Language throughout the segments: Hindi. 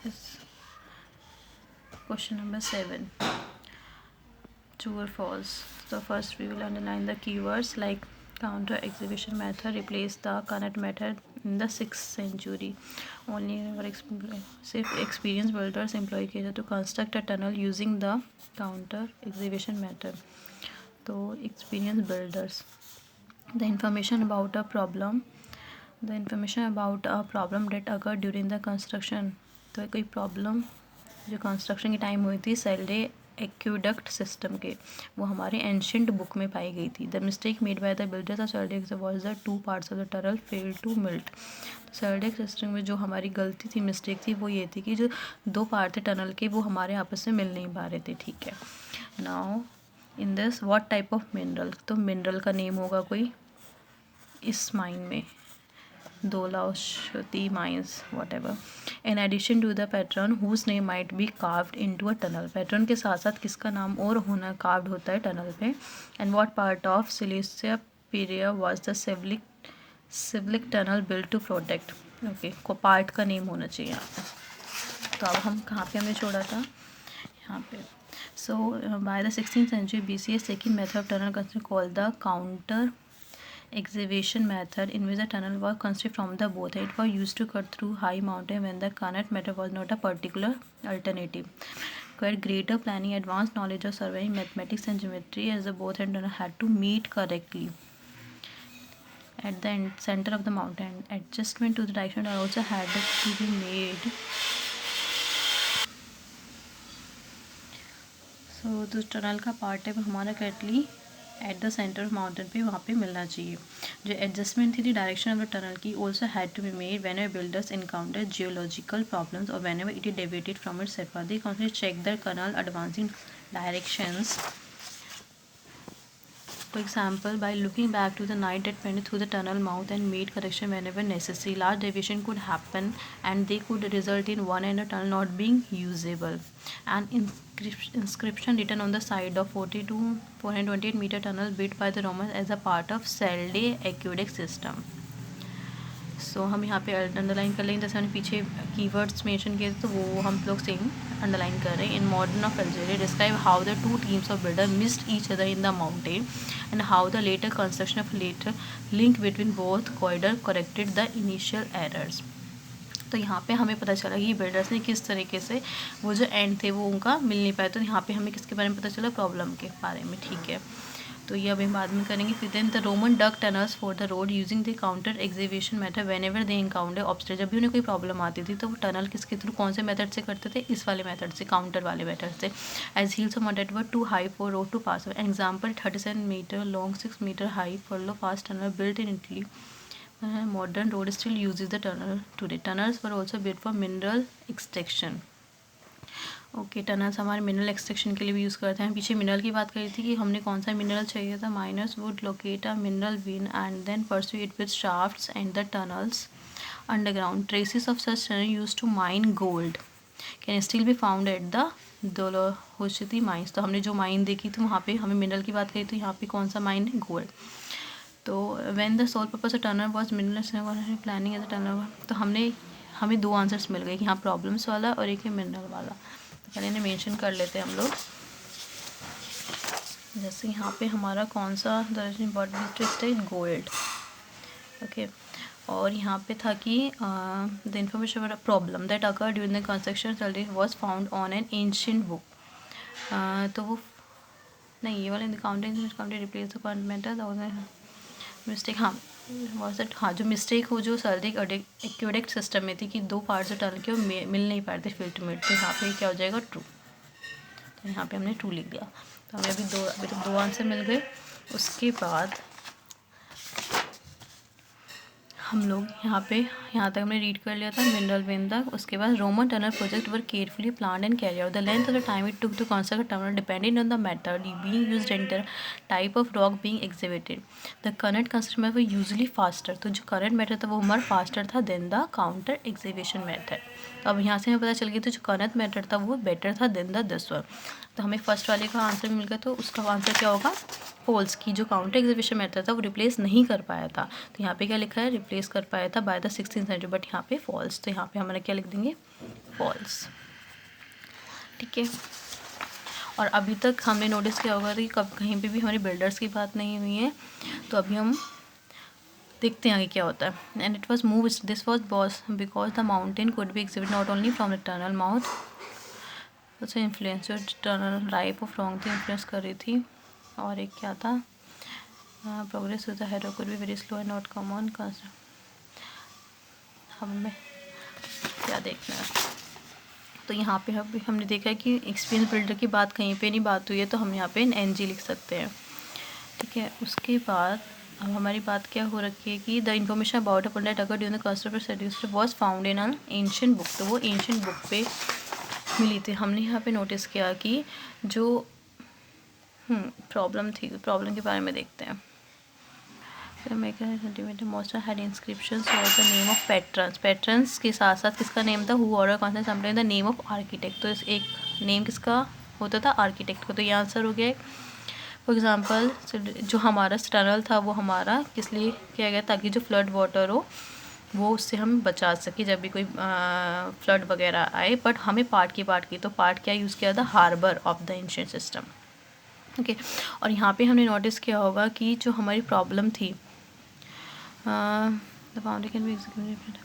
is question number 7. True or false? So first we will underline the keywords like counter excavation method replaced the Cunard method in the 6th century. Only our experienced builders employ to construct a tunnel using the counter excavation method. So experienced builders. The information about a problem that occurred during the construction. तो कोई प्रॉब्लम जो कंस्ट्रक्शन के टाइम हुई थी सेल्डे एक्यूडक्ट सिस्टम के, वो हमारे एंशियंट बुक में पाई गई थी. The mistake made by the builders of Selde was the 2 parts of the tunnel fail to meet. Selde system में जो हमारी गलती थी, मिस्टेक थी, वो ये थी कि जो 2 पार्ट थे टनल के वो हमारे आपस में मिल नहीं पा रहे थे. ठीक है. Now in this what type of mineral, तो मिनरल का नेम होगा कोई इस माइन में, Dolaushti mines, whatever. In addition to the patron whose name might be carved into a tunnel. Patron के साथ साथ किसका नाम और होना carved होता है टनल पे. And what part of Cilicia Perea was the civic tunnel built to protect? Okay, को पार्ट का नेम होना चाहिए यहाँ पे. तो अब हम कहाँ पे हमने छोड़ा था, यहाँ पे. So by the 16th century BC, a second method of tunnel construction called the counter excavation method, in which the tunnel was constructed from the both. It was used to cut through high mountain when the Cunard method was not a particular alternative. Required greater planning, advanced knowledge of surveying, mathematics and geometry, as the both end tunnel had to meet correctly at the center of the mountain. Adjustment to the direction also had to be made. So जो टनल का पार्ट है वो हमारा correctly at the centre of mountain पे वहाँ पे मिलना चाहिए. जो एडजस्टमेंट थी डायरेक्शन ऑफ द टनल की also had to be made whenever builders encounter geological problems और whenever it is deviated from its set. They constantly check the tunnel advancing directions. For example, by looking back to the night that went through the tunnel mouth and made correction whenever necessary. Large deviation could happen and they could result in one end of tunnel not being usable. An inscription written on the side of 40 to 428 meter tunnel built by the Romans as a part of Saldae aqueduct system. सो हम यहाँ पे अंडरलाइन कर लेंगे. जैसे हमने पीछे कीवर्ड्स मेंशन किए थे तो वो हम लोग सेम अंडरलाइन कर रहे हैं. In modern of Algeria describe how the 2 teams of builder missed each other in the mountain and how the later construction of later link between both corridor corrected the initial errors. तो यहाँ पे हमें पता चला कि बिल्डर्स ने किस तरीके से वो जो एंड थे वो उनका मिल नहीं पाया. तो यहाँ पे हमें किसके बारे में पता चला, प्रॉब्लम के बारे में. ठीक है, तो ये अभी बाद में करेंगे. फिर then the Roman dug tunnels for the road using the counter excavation method whenever they encounter obstacle. जब भी उन्हें कोई प्रॉब्लम आती थी तो वो टनल किसके थ्रू, कौन से मेथड से करते थे, इस वाले मेथड से, काउंटर वाले मेथड से. As hills of that were too high for road to pass. Example 37 metre long 6 metre high Furlo Pass tunnel built in Italy. Modern road still uses the tunnel today. Tunnels were also built for mineral extraction. Okay, tunnels हमारे मिनरल एक्सट्रैक्शन के लिए भी यूज़ करते हैं. पीछे मिनरल की बात करी थी कि हमने कौन सा मिनरल चाहिए था. Miners would locate a mineral vein and then pursue it with shafts and the tunnels underground. Traces of such tunnel use to mine gold can still be found at the Dolaucothi mines. तो हमने जो माइन देखी थी वहाँ पे हमें मिनरल की बात करी थी. यहाँ पे कौन सा माइन है, गोल्ड. तो when the sole purpose of tunnel was mineral planning as a tunnel. तो हमें 2 आंसर्स मिल गए कि यहाँ प्रॉब्लम्स वाला और एक है मिनरल वाला. पहले इन्हें मेंशन कर लेते हैं हम लोग. जैसे यहाँ पे हमारा कौन सा इंपॉर्टेंट है, गोल्ड. ओके, और यहाँ पे था कि the information problem that occur during the construction was found on an ancient book. तो वो नहीं, ये वाले counting replace the method mistake. हाँ वॉज इट, हाँ जो मिस्टेक हो जो सर्दिक एक्यूडेक्ट सिस्टम में थी कि 2 पार्ट्स ऑफ टनल के वो मिल नहीं पाते फिल्ट मिट. तो यहाँ पे क्या हो जाएगा, ट्रू. तो यहाँ पे हमने ट्रू लिख दिया. तो हमें अभी तो 2 आंसर मिल गए. उसके बाद हम लोग यहाँ तक हमने रीड कर लिया था मिनरल वेन तक. उसके बाद Roman tunnel project were carefully plan and carry out. The length of the time it took to construct tunnel depended on the method being used and type of rock being exhibited. The current construction method were usually faster. तो जो करंट मेथड था वो हमारा फास्टर था than the counter exhibition method. तो अब यहाँ से हमें पता चल गया तो जो करंट मेथड था वो बेटर था देन द दिस वन. तो हमें फर्स्ट वाले का आंसर मिल गया. तो उसका आंसर क्या होगा, फॉल्स. की जो काउंटर एक्सिबिशन मेथड था वो रिप्लेस नहीं कर पाया था. तो यहाँ पे क्या लिखा है, रिप्लेस कर पाया था by the 16th century, but यहाँ पे फॉल्स. तो यहाँ पे हमारा क्या लिख देंगे, फॉल्स। ठीक है, और अभी तक हमने नोटिस किया होगा कि कब कहीं पे भी हमारी बिल्डर्स की बात नहीं हुई है, तो अभी हम देखते हैं आगे क्या होता है। And it was move this was boss because the mountain could be exhibit not only from the tunnel mouth, अच्छा influence tunnel type of wrong थी, इन्फ्लुएंस कर रही थी। और एक क्या था, progress with the hero could be very slow and not come on, हमें क्या देखना है। तो यहाँ पे हमने देखा है कि एक्सपीरियंस बिल्डर की बात कहीं पे नहीं बात हुई है, तो हम यहाँ पे NG लिख सकते हैं। ठीक है, उसके बाद अब हमारी बात क्या हो रखी है कि द इन्फॉर्मेशन अबाउट अ पंडित अगर during the customer service was found in an ancient book, तो वो एंशिएंट बुक पे मिली थी। हमने यहाँ पे नोटिस किया कि जो प्रॉब्लम थी, प्रॉब्लम के बारे में देखते हैं। मोस्ट हैड इंस्क्रिप्शंस और the name of patrons, patrons के साथ साथ किसका नेम था, who order consent sometime the name of architect, तो इस एक नेम किसका होता था, आर्किटेक्ट को। तो ये आंसर हो गया। फॉर एग्जांपल जो हमारा टनल था वो हमारा किस लिए किया गया, ताकि जो फ्लड वाटर हो वो उससे हम बचा सके जब भी कोई फ्लड वगैरह आए। बट हमें पार्ट की तो पार्ट क्या यूज़ किया था, harbour of the ancient system. Okay, और यहाँ पे हमने नोटिस किया होगा कि जो हमारी प्रॉब्लम थी, the foundation can be executed.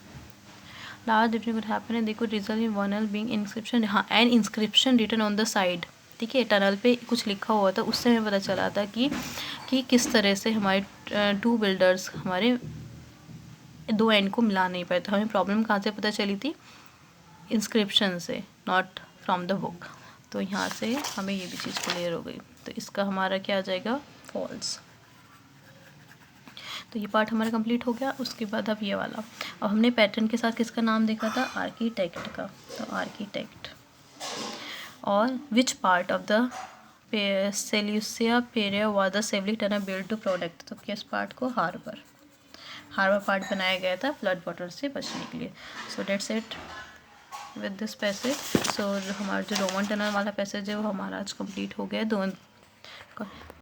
Large difference could happen and they could result in one being inscription, हाँ an inscription written on the side। ठीक है, टनल पे कुछ लिखा हुआ था, उससे हमें पता चला था कि किस तरह से हमारे टू बिल्डर्स हमारे दो एंड को मिला नहीं पाए। तो हमें प्रॉब्लम कहाँ से पता चली थी, इंस्क्रिप्शन से, नॉट फ्रॉम द बुक। तो यहाँ से हमें ये भी चीज़ क्लियर हो गई। तो इसका हमारा क्या आ जाएगा, फॉल्स। तो ये पार्ट हमारा कंप्लीट हो गया। उसके बाद अब ये वाला, अब हमने पैटर्न के साथ किसका नाम देखा था, आर्किटेक्ट का। तो आर्किटेक्ट, और which part of the Seleucia Pieria was the civic tunnel build to protect, तो किस पार्ट को, हार्बर पार्ट बनाया गया था फ्लड वाटर से बचने के लिए। So dates it with this passage. So हमारा जो रोमन टनल वाला पैसेज है वो हमारा आज कंप्लीट हो गया। दो